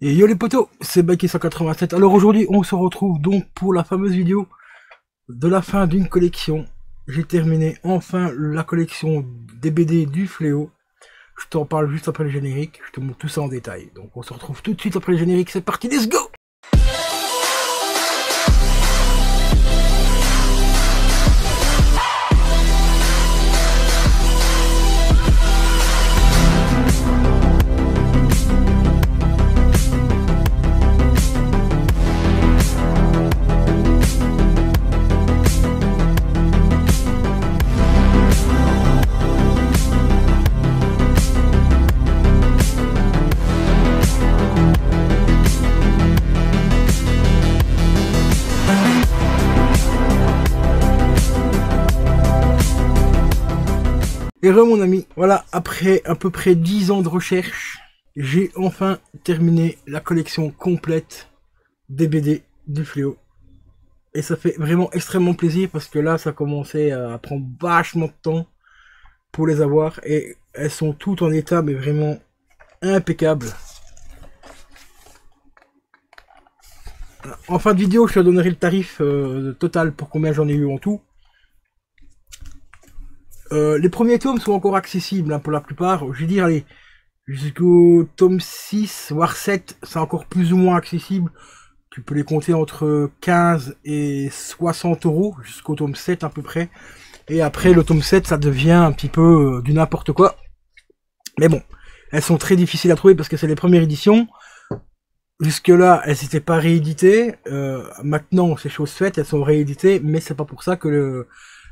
Et yo les potos, c'est Baki187. Alors aujourd'hui, on se retrouve donc pour la fameuse vidéo de la fin d'une collection. J'ai terminé enfin la collection des BD du Fléau. Je t'en parle juste après le générique, je te montre tout ça en détail. Donc on se retrouve tout de suite après le générique, c'est parti, let's go! Et mon ami, voilà, après à peu près 10 ans de recherche, j'ai enfin terminé la collection complète des BD du Fléau. Et ça fait vraiment extrêmement plaisir parce que là, ça commençait à prendre vachement de temps pour les avoir. Et elles sont toutes en état, mais vraiment impeccable. En fin de vidéo, je te donnerai le tarif total pour combien j'en ai eu en tout. Les premiers tomes sont encore accessibles hein, pour la plupart. Je veux dire, allez, jusqu'au tome 6, voire 7, c'est encore plus ou moins accessible. Tu peux les compter entre 15 et 60 euros, jusqu'au tome 7 à peu près. Et après, le tome 7, ça devient un petit peu du n'importe quoi. Mais bon, elles sont très difficiles à trouver parce que c'est les premières éditions. Jusque-là, elles n'étaient pas rééditées. Maintenant, c'est chose faite, elles sont rééditées, mais c'est pas pour ça que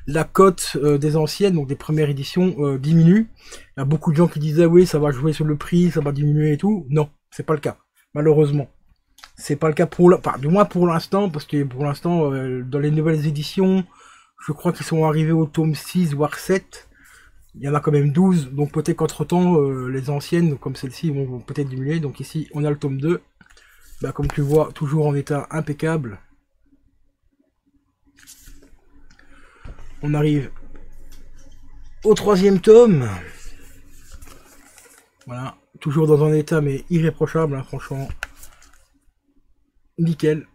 la cote des anciennes, donc des premières éditions, diminue. Il y a beaucoup de gens qui disaient oui, ça va jouer sur le prix, ça va diminuer et tout. Non, c'est pas le cas, malheureusement. C'est pas le cas pour enfin, du moins pour l'instant, parce que pour l'instant, dans les nouvelles éditions, je crois qu'ils sont arrivés au tome 6, voire 7. Il y en a quand même 12, donc peut-être qu'entre temps, les anciennes, comme celle-ci, vont peut-être diminuer. Donc ici, on a le tome 2. Bah, comme tu vois, toujours en état impeccable. On arrive au 3e tome. Voilà, toujours dans un état mais irréprochable, hein, franchement. Nickel.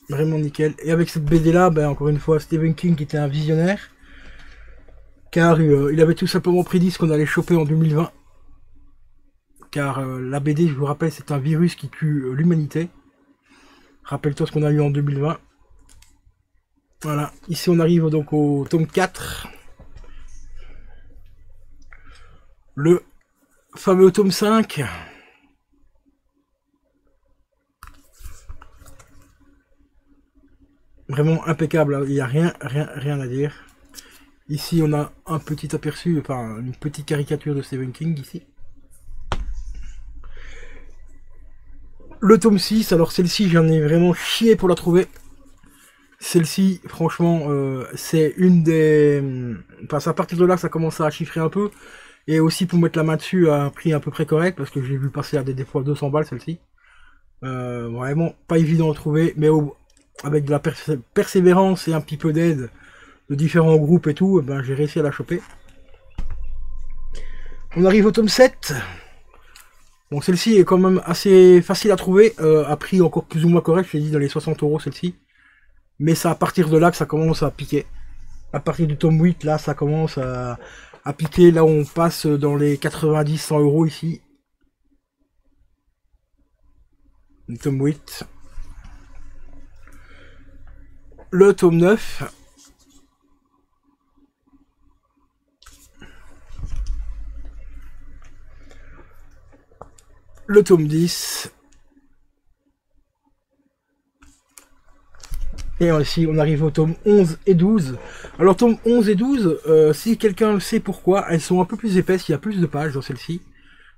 Vraiment nickel. Et avec cette BD là, ben, encore une fois, Stephen King qui était un visionnaire. Car il avait tout simplement prédit ce qu'on allait choper en 2020. Car la BD, je vous rappelle, c'est un virus qui tue l'humanité. Rappelle-toi ce qu'on a eu en 2020. Voilà, ici on arrive donc au tome 4. Le fameux tome 5. Vraiment impeccable, il n'y a rien à dire. Ici on a un petit aperçu, enfin une petite caricature de Stephen King ici. Le tome 6, alors celle-ci j'en ai vraiment chié pour la trouver. Celle-ci, franchement, c'est une des... Enfin, c'est à partir de là que ça commence à chiffrer un peu. Et aussi pour mettre la main dessus à un prix à peu près correct, parce que j'ai vu passer à des fois 200 balles celle-ci. Vraiment pas évident à trouver, mais avec de la persévérance et un petit peu d'aide de différents groupes et tout, ben, j'ai réussi à la choper. On arrive au tome 7. Bon, celle-ci est quand même assez facile à trouver, à prix encore plus ou moins correct, je l'ai dit dans les 60 euros celle-ci. Mais c'est à partir de là que ça commence à piquer. À partir du tome 8, là, ça commence à piquer. Là, on passe dans les 90-100 euros ici. Le tome 8. Le tome 9. Le tome 10. Et aussi, on arrive au tome 11 et 12. Alors, tome 11 et 12, si quelqu'un sait pourquoi, elles sont un peu plus épaisses, il y a plus de pages dans celle-ci.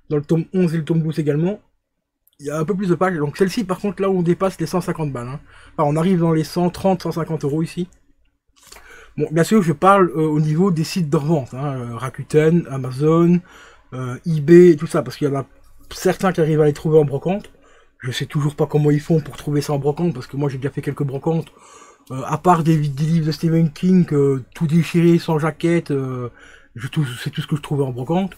Dans le tome 11 et le tome 12 également. Il y a un peu plus de pages. Donc, celle-ci, par contre, là, on dépasse les 150 balles. Hein. Enfin, on arrive dans les 130-150 euros ici. Bon, bien sûr, je parle au niveau des sites de revente. Hein, Rakuten, Amazon, eBay, tout ça. Parce qu'il y en a certains qui arrivent à les trouver en brocante. Je sais toujours pas comment ils font pour trouver ça en brocante, parce que moi j'ai déjà fait quelques brocantes. À part des livres de Stephen King, tout déchiré, sans jaquette, c'est tout ce que je trouvais en brocante.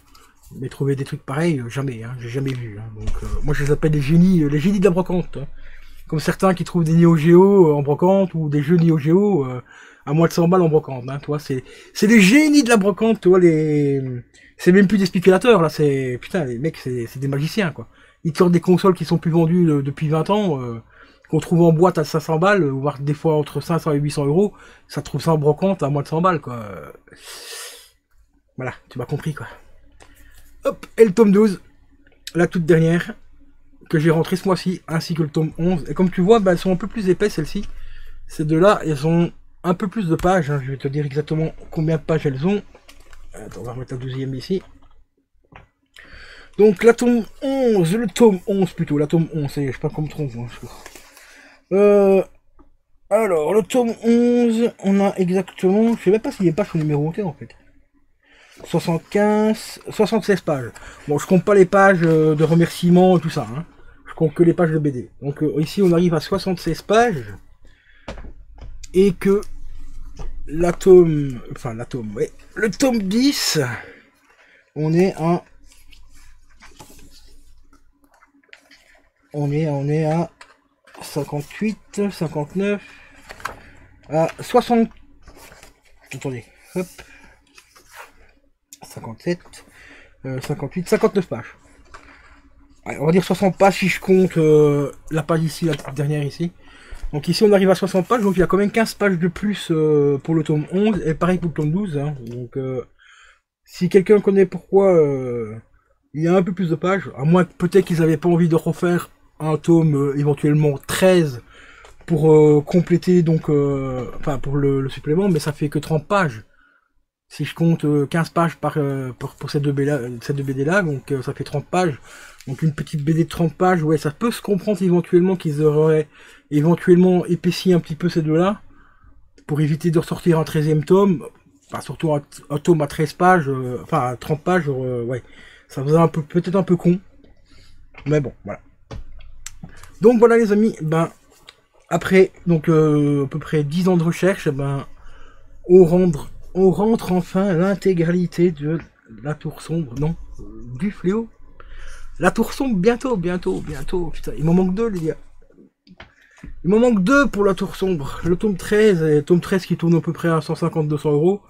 Mais trouver des trucs pareils, jamais, hein, j'ai jamais vu. Hein. Donc, moi je les appelle les génies de la brocante. Hein. Comme certains qui trouvent des Neo Geo en brocante ou des jeux Neo Geo à moins de 100 balles en brocante. Hein, toi, c'est les génies de la brocante, toi, c'est même plus des spéculateurs, là, c'est, putain, les mecs, c'est des magiciens, quoi. Ils te sortent des consoles qui sont plus vendues depuis 20 ans, qu'on trouve en boîte à 500 balles, voire des fois entre 500 et 800 euros, ça trouve ça en brocante à moins de 100 balles, quoi. Voilà, tu m'as compris, quoi. Hop, et le tome 12, la toute dernière, que j'ai rentré ce mois-ci, ainsi que le tome 11. Et comme tu vois, bah, elles sont un peu plus épais, celles-ci. Ces deux-là, elles ont un peu plus de pages. Hein. Je vais te dire exactement combien de pages elles ont. Attends, on va remettre la 12e ici. Donc, la tome 11, le tome 11 plutôt, la tome 11, je sais pas comment me trompe. Hein, alors, le tome 11, on a exactement, je sais même pas si les pages sont numérotées en fait. 75, 76 pages. Bon, je compte pas les pages de remerciements et tout ça. Hein. Je compte que les pages de BD. Donc ici, on arrive à 76 pages. Et que l'atome... Enfin, l'atome, ouais. Le tome 10, on est à... On est à 58, 59, à 60... Attendez, hop. 57, 58, 59 pages. Ouais, on va dire 60 pages si je compte la page ici, la dernière ici. Donc ici on arrive à 60 pages, donc il y a quand même 15 pages de plus pour le tome 11, et pareil pour le tome 12. Hein. Donc si quelqu'un connaît pourquoi il y a un peu plus de pages, à moins que peut-être qu'ils n'avaient pas envie de refaire un tome éventuellement 13 pour compléter, donc enfin pour le supplément, mais ça fait que 30 pages. Si je compte 15 pages pour ces deux BD là, donc ça fait 30 pages. Donc une petite BD de 30 pages, ouais, ça peut se comprendre éventuellement qu'ils auraient éventuellement épaissi un petit peu ces deux-là, pour éviter de ressortir un 13e tome, enfin surtout un tome à 13 pages, enfin à 30 pages, ouais, ça faisait un peu peut-être un peu con. Mais bon, voilà. Donc voilà les amis, ben après donc à peu près 10 ans de recherche, ben on rentre enfin l'intégralité de la tour sombre, non, du fléau. La tour sombre, bientôt, putain, il m'en manque deux les gars. Il m'en manque deux pour la tour sombre. Le tome 13, et le tome 13 qui tourne à peu près à 150-200 euros.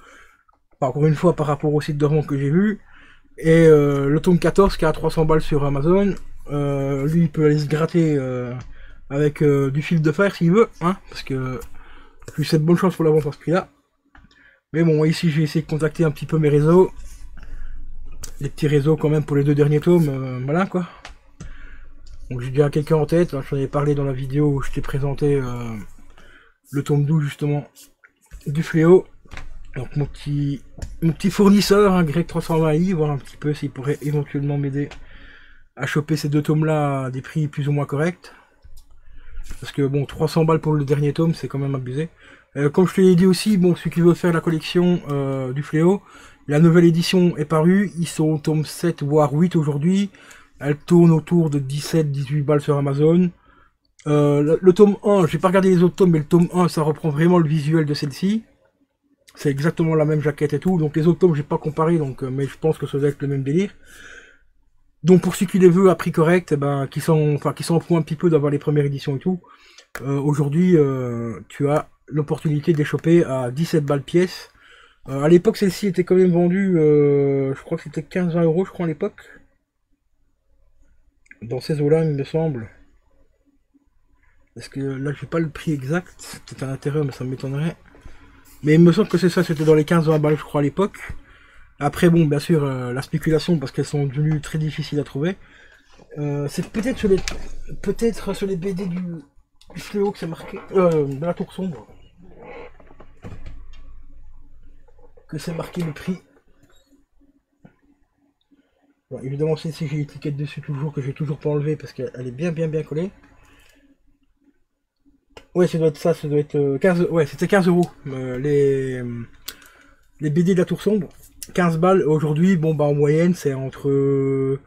Enfin, encore une fois, par rapport au site de revente que j'ai vu. Et le tome 14 qui est à 300 balles sur Amazon. Lui, il peut aller se gratter avec du fil de fer s'il veut. Hein, parce que je lui souhaite bonne chance pour la vente à ce prix-là. Mais bon, ici, je vais essayer de contacter un petit peu mes réseaux. Les petits réseaux quand même pour les deux derniers tomes. Voilà quoi. Donc j'ai déjà quelqu'un en tête, j'en avais parlé dans la vidéo où je t'ai présenté le tome 12 justement du fléau. Donc mon petit fournisseur, hein, Greg 320i, voir un petit peu s'il pourrait éventuellement m'aider à choper ces deux tomes là à des prix plus ou moins corrects. Parce que bon, 300 balles pour le dernier tome, c'est quand même abusé. Comme je te l'ai dit aussi, bon, ceux qui veulent faire la collection du fléau, la nouvelle édition est parue, ils sont au tome 7 voire 8 aujourd'hui. Elle tourne autour de 17-18 balles sur Amazon. Le tome 1, j'ai pas regardé les autres tomes, mais le tome 1, ça reprend vraiment le visuel de celle-ci. C'est exactement la même jaquette et tout. Donc les autres tomes, j'ai pas comparé, donc, mais je pense que ça doit être le même délire. Donc pour ceux qui les veulent à prix correct, ben, qui s'en foutent un petit peu d'avoir les premières éditions et tout, aujourd'hui, tu as l'opportunité de les choper à 17 balles pièce. À l'époque, celle-ci était quand même vendue, je crois que c'était 15-20 euros, je crois, à l'époque. Dans ces eaux-là, il me semble. Parce que là, j'ai pas le prix exact. C'était un intérêt, mais ça m'étonnerait. Mais il me semble que c'est ça, c'était dans les 15-20 balles, je crois, à l'époque. Après, bon, bien sûr, la spéculation, parce qu'elles sont devenues très difficiles à trouver. C'est peut-être sur les BD du fléau que c'est marqué. De la tour sombre. Que c'est marqué le prix. Bon, évidemment, celle-ci, j'ai l'étiquette dessus toujours, que j'ai toujours pas enlevé parce qu'elle est bien collée. Ouais, ça doit être ça, ça doit être 15... Ouais, c'était 15 euros. Les BD de la Tour Sombre. 15 balles. Aujourd'hui, bon, bah, en moyenne, c'est entre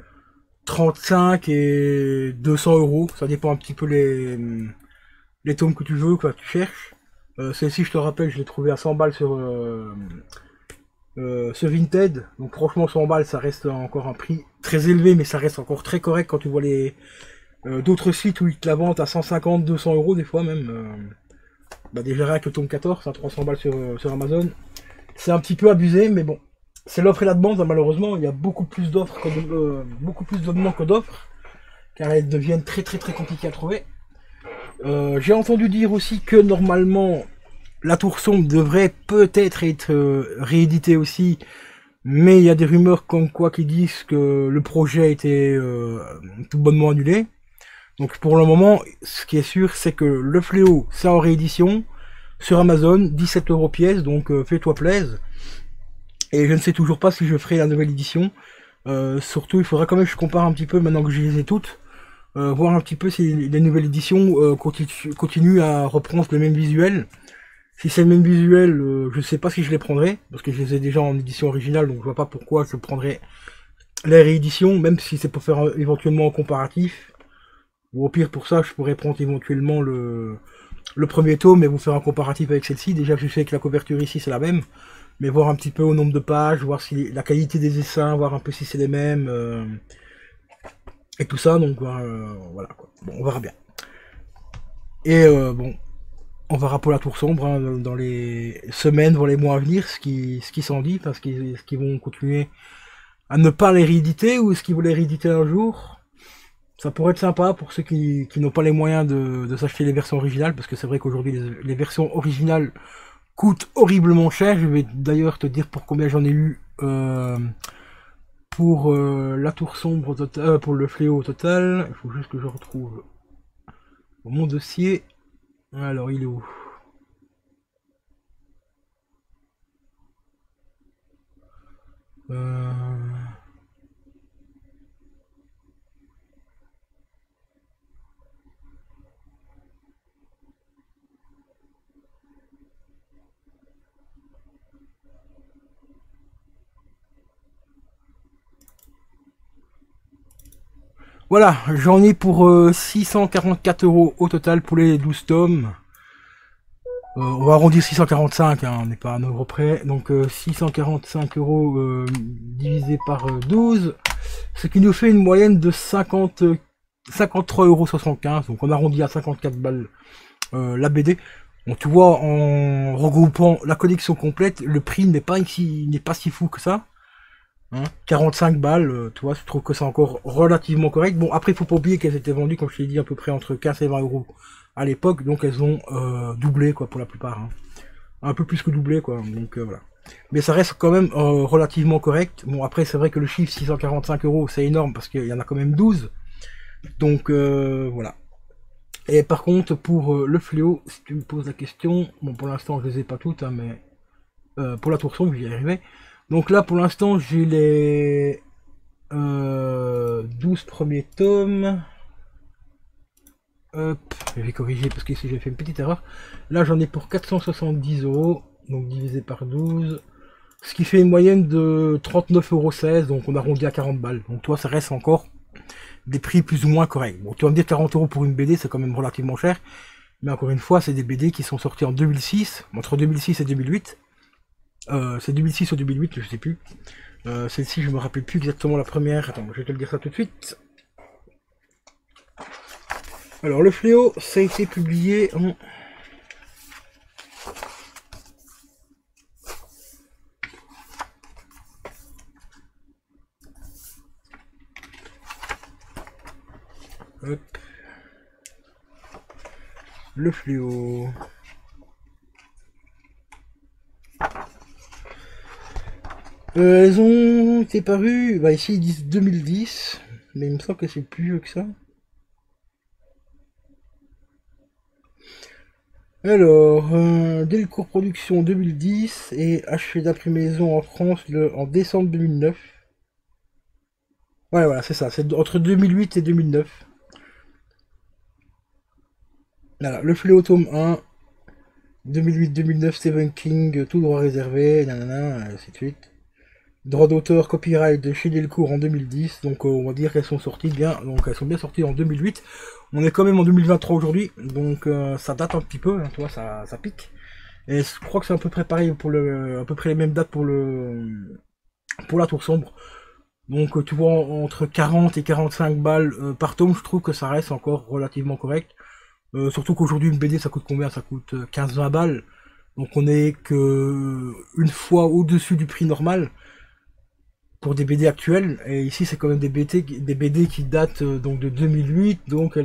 35 et 200 euros. Ça dépend un petit peu les tomes que tu veux, quoi, que tu cherches. Celle-ci, je te rappelle, je l'ai trouvé à 100 balles Ce Vinted, donc franchement 100 balles ça reste encore un prix très élevé, mais ça reste encore très correct quand tu vois les d'autres sites où ils te la vendent à 150, 200 euros des fois même. Bah déjà avec le tome 14 à 300 balles sur Amazon, c'est un petit peu abusé, mais bon, c'est l'offre et la demande, hein, malheureusement il y a beaucoup plus d'offres beaucoup plus de demandes que d'offres, car elles deviennent très très très compliquées à trouver. J'ai entendu dire aussi que normalement la Tour Sombre devrait peut-être être rééditée aussi, mais il y a des rumeurs comme quoi qui disent que le projet a été tout bonnement annulé. Donc pour le moment, ce qui est sûr, c'est que le Fléau, c'est en réédition sur Amazon, 17 € pièce, donc fais-toi plaisir. Et je ne sais toujours pas si je ferai la nouvelle édition. Surtout, il faudra quand même que je compare un petit peu maintenant que je les ai toutes. Voir un petit peu si les nouvelles éditions continuent à reprendre le même visuel. Si c'est le même visuel, je sais pas si je les prendrai, parce que je les ai déjà en édition originale, donc je vois pas pourquoi je prendrais les rééditions, même si c'est pour faire éventuellement un comparatif. Ou au pire pour ça, je pourrais prendre éventuellement le premier tome et vous faire un comparatif avec celle-ci. Déjà je sais que la couverture ici c'est la même, mais voir un petit peu au nombre de pages, voir si la qualité des dessins, voir un peu si c'est les mêmes, et tout ça, donc voilà quoi. Bon, on verra bien. Et bon, on verra pour la Tour Sombre hein, dans les semaines, voire les mois à venir, ce qui s'en dit, parce qu'ils vont continuer à ne pas les rééditer, ou est-ce qu'ils vont les rééditer un jour. Ça pourrait être sympa pour ceux qui n'ont pas les moyens de s'acheter les versions originales, parce que c'est vrai qu'aujourd'hui les versions originales coûtent horriblement cher. Je vais d'ailleurs te dire pour combien j'en ai eu pour la Tour Sombre pour le Fléau au total. Il faut juste que je retrouve mon dossier. Alors il est où? Voilà, j'en ai pour 644 € au total pour les 12 tomes. On va arrondir 645, hein, on n'est pas à 1 euro près. Donc 645 € divisé par 12, ce qui nous fait une moyenne de 53,75 €. Donc on arrondit à 54 balles la BD. Bon, tu vois, en regroupant la collection complète, le prix n'est pas si fou que ça. Hein, 45 balles, tu vois, je trouve que c'est encore relativement correct. Bon, après, il faut pas oublier qu'elles étaient vendues, comme je t'ai dit, à peu près entre 15 et 20 € à l'époque, donc elles ont doublé, quoi, pour la plupart. Hein. Un peu plus que doublé, quoi, donc voilà. Mais ça reste quand même relativement correct. Bon, après, c'est vrai que le chiffre 645 €, c'est énorme, parce qu'il y en a quand même 12. Donc, voilà. Et par contre, pour le Fléau, si tu me poses la question, bon, pour l'instant, je les ai pas toutes, hein, mais pour la Tour Sombre, j'y arrivais. Donc là, pour l'instant, j'ai les 12 premiers tomes. Hop, je vais corriger parce qu'ici j'ai fait une petite erreur. Là, j'en ai pour 470 €, donc divisé par 12. Ce qui fait une moyenne de 39,16 €, donc on arrondit à 40 balles. Donc toi, ça reste encore des prix plus ou moins corrects. Bon, tu vas me dire 40 € pour une BD, c'est quand même relativement cher. Mais encore une fois, c'est des BD qui sont sortis en 2006, entre 2006 et 2008. C'est 2006 ou 2008, je sais plus. Celle-ci, je me rappelle plus exactement la première. Attends, je vais te le dire ça tout de suite. Alors, le Fléau, ça a été publié en... Hop. Le Fléau... elles ont été parues, bah ici ils disent 2010, mais il me semble que c'est plus vieux que ça. Alors, Delcourt Production 2010 et achevé d'après maison en France en décembre 2009. Ouais, voilà, c'est ça, c'est entre 2008 et 2009. Voilà, le Fléau tome 1, 2008-2009, Stephen King, tout droit réservé, nanana, ainsi de suite. Droit d'auteur, copyright de chez Delcourt en 2010, donc on va dire qu'elles sont sorties bien, donc elles sont bien sorties en 2008. On est quand même en 2023 aujourd'hui, donc ça date un petit peu, hein, tu vois, ça pique. Et je crois que c'est à peu près pareil pour à peu près les mêmes dates pour la Tour Sombre. Donc tu vois, entre 40 et 45 balles par tome, je trouve que ça reste encore relativement correct. Surtout qu'aujourd'hui une BD ça coûte combien? Ça coûte 15-20 balles. Donc on est que une fois au-dessus du prix normal pour des BD actuelles. Et ici c'est quand même des BD qui datent donc de 2008. Donc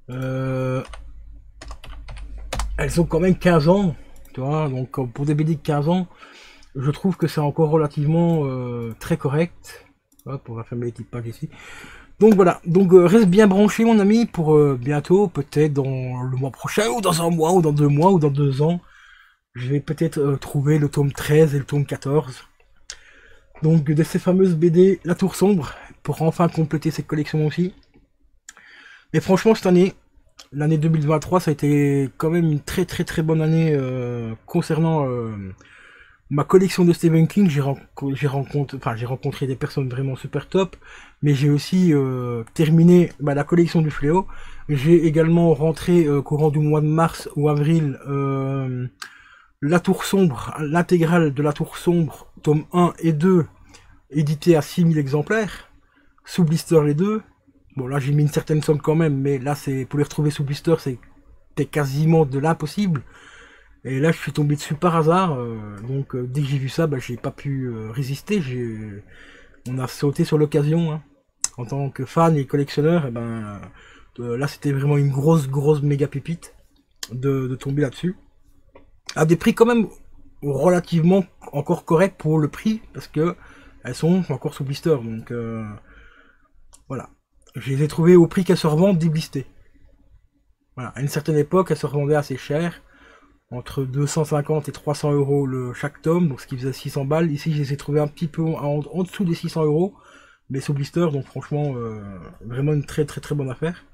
euh, elles ont quand même 15 ans. Tu vois, donc pour des BD de 15 ans, je trouve que c'est encore relativement très correct. Hop, on va fermer les petites pages ici. Donc voilà, donc reste bien branché mon ami pour bientôt, peut-être dans le mois prochain, ou dans un mois, ou dans 2 mois, ou dans 2 ans. Je vais peut-être trouver le tome 13 et le tome 14. Donc de ces fameuses BD La Tour Sombre, pour enfin compléter cette collection aussi. Mais franchement cette année, l'année 2023, ça a été quand même une très très très bonne année concernant ma collection de Stephen King. J'ai rencontré des personnes vraiment super top, mais j'ai aussi terminé la collection du Fléau. J'ai également rentré courant du mois de mars ou avril La Tour Sombre, l'intégrale de La Tour Sombre, tome 1 et 2, édité à 6000 exemplaires, sous blister les deux. Bon là j'ai mis une certaine somme quand même, mais là c'est pour les retrouver sous blister, c'était quasiment de l'impossible. Et là, je suis tombé dessus par hasard. Donc, dès que j'ai vu ça, j'ai pas pu résister. On a sauté sur l'occasion. Hein. En tant que fan et collectionneur, là, c'était vraiment une grosse méga pépite de tomber là-dessus. À des prix quand même relativement encore corrects pour le prix, parce que elles sont encore sous blister. Donc, voilà. Je les ai trouvées au prix qu'elles se revendent déblistées. Voilà. À une certaine époque, elles se revendaient assez cher. Entre 250 et 300 euros chaque tome, donc ce qui faisait 600 balles. Ici, je les ai trouvés un petit peu en dessous des 600 euros, mais sous blister, donc franchement, vraiment une très très très bonne affaire.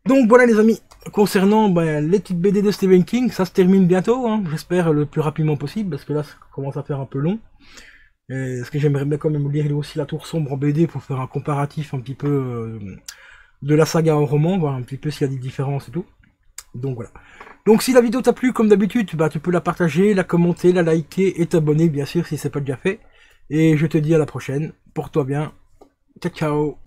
Donc voilà les amis, concernant les petites BD de Stephen King, ça se termine bientôt, hein, j'espère le plus rapidement possible, parce que là, ça commence à faire un peu long. Et ce que j'aimerais bien quand même lire aussi La Tour Sombre en BD pour faire un comparatif un petit peu de la saga en roman, voir un petit peu s'il y a des différences et tout. Donc voilà. Donc si la vidéo t'a plu, comme d'habitude, tu peux la partager, la commenter, la liker et t'abonner, bien sûr, si c'est pas déjà fait. Et je te dis à la prochaine. Porte-toi bien. Ciao, ciao.